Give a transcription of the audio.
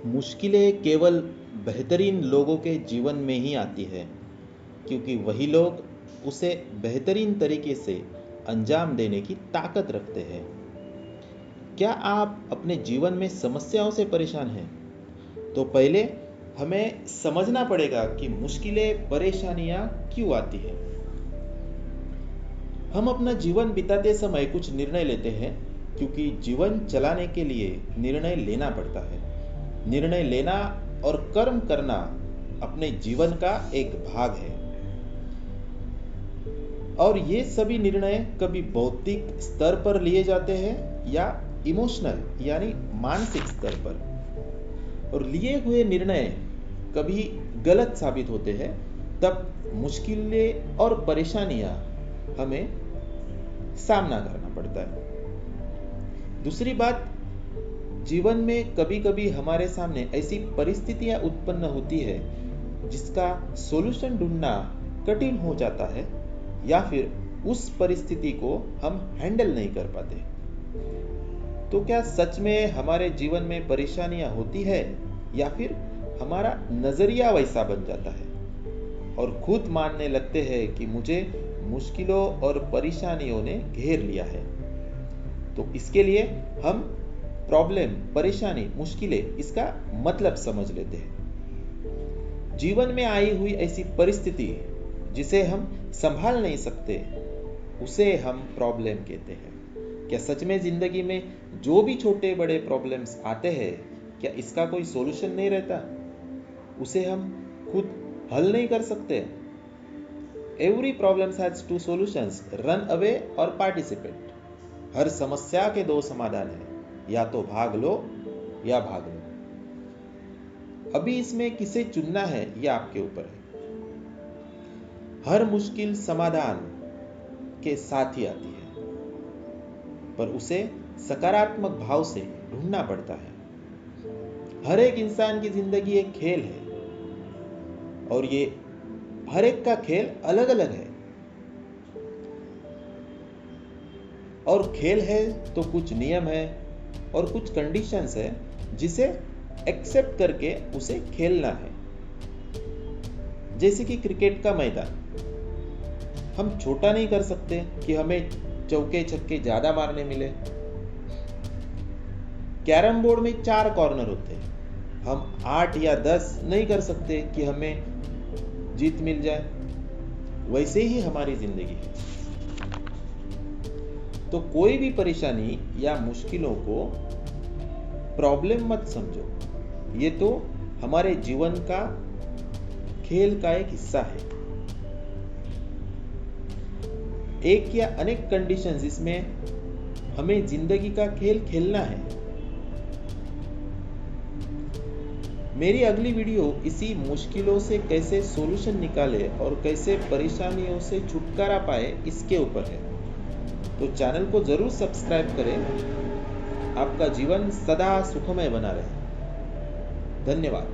मुश्किलें केवल बेहतरीन लोगों के जीवन में ही आती है, क्योंकि वही लोग उसे बेहतरीन तरीके से अंजाम देने की ताकत रखते हैं। क्या आप अपने जीवन में समस्याओं से परेशान हैं? तो पहले हमें समझना पड़ेगा कि मुश्किलें, परेशानियां क्यों आती हैं। हम अपना जीवन बिताते समय कुछ निर्णय लेते हैं, क्योंकि जीवन चलाने के लिए निर्णय लेना पड़ता है। निर्णय लेना और कर्म करना अपने जीवन का एक भाग है। और ये सभी निर्णय कभी भौतिक स्तर पर लिए जाते हैं या इमोशनल यानी मानसिक स्तर पर। और लिए हुए निर्णय कभी गलत साबित होते हैं, तब मुश्किलें और परेशानियां हमें सामना करना पड़ता है। दूसरी बात, जीवन में कभी कभी हमारे सामने ऐसी परिस्थितियां उत्पन्न होती है जिसका सॉल्यूशन ढूंढना कठिन हो जाता है, या फिर उस परिस्थिति को हम हैंडल नहीं कर पाते। तो क्या सच में हमारे जीवन में परेशानियां होती है, या फिर हमारा नजरिया वैसा बन जाता है और खुद मानने लगते हैं कि मुझे मुश्किलों और परेशानियों ने घेर लिया है। तो इसके लिए हम प्रॉब्लम, परेशानी, मुश्किलें इसका मतलब समझ लेते हैं। जीवन में आई हुई ऐसी परिस्थिति जिसे हम संभाल नहीं सकते, उसे हम प्रॉब्लम कहते हैं। क्या सच में जिंदगी में जो भी छोटे बड़े प्रॉब्लम्स आते हैं, क्या इसका कोई सॉल्यूशन नहीं रहता? उसे हम खुद हल नहीं कर सकते? Every problem has two solutions, run away और पार्टिसिपेट। हर समस्या के दो समाधान हैं, या तो भाग लो या भाग लो। अभी इसमें किसे चुनना है यह आपके ऊपर है। हर मुश्किल समाधान के साथ ही आती है, पर उसे सकारात्मक भाव से ढूंढना पड़ता है। हर एक इंसान की जिंदगी एक खेल है, और ये हर एक का खेल अलग अलग है। और खेल है तो कुछ नियम है और कुछ कंडीशंस है जिसे एक्सेप्ट करके उसे खेलना है। जैसे कि क्रिकेट का मैदान, हम छोटा नहीं कर सकते कि हमें चौके छक्के ज्यादा मारने मिले। कैरम बोर्ड में 4 कॉर्नर होते हैं, हम 8 या 10 नहीं कर सकते कि हमें जीत मिल जाए। वैसे ही हमारी जिंदगी है। तो कोई भी परेशानी या मुश्किलों को प्रॉब्लम मत समझो, ये तो हमारे जीवन का खेल का एक हिस्सा है। एक या अनेक कंडीशंस, इसमें हमें जिंदगी का खेल खेलना है। मेरी अगली वीडियो इसी मुश्किलों से कैसे सॉल्यूशन निकाले और कैसे परेशानियों से छुटकारा पाए, इसके ऊपर है। तो चैनल को जरूर सब्सक्राइब करें। आपका जीवन सदा सुखमय बना रहे। धन्यवाद।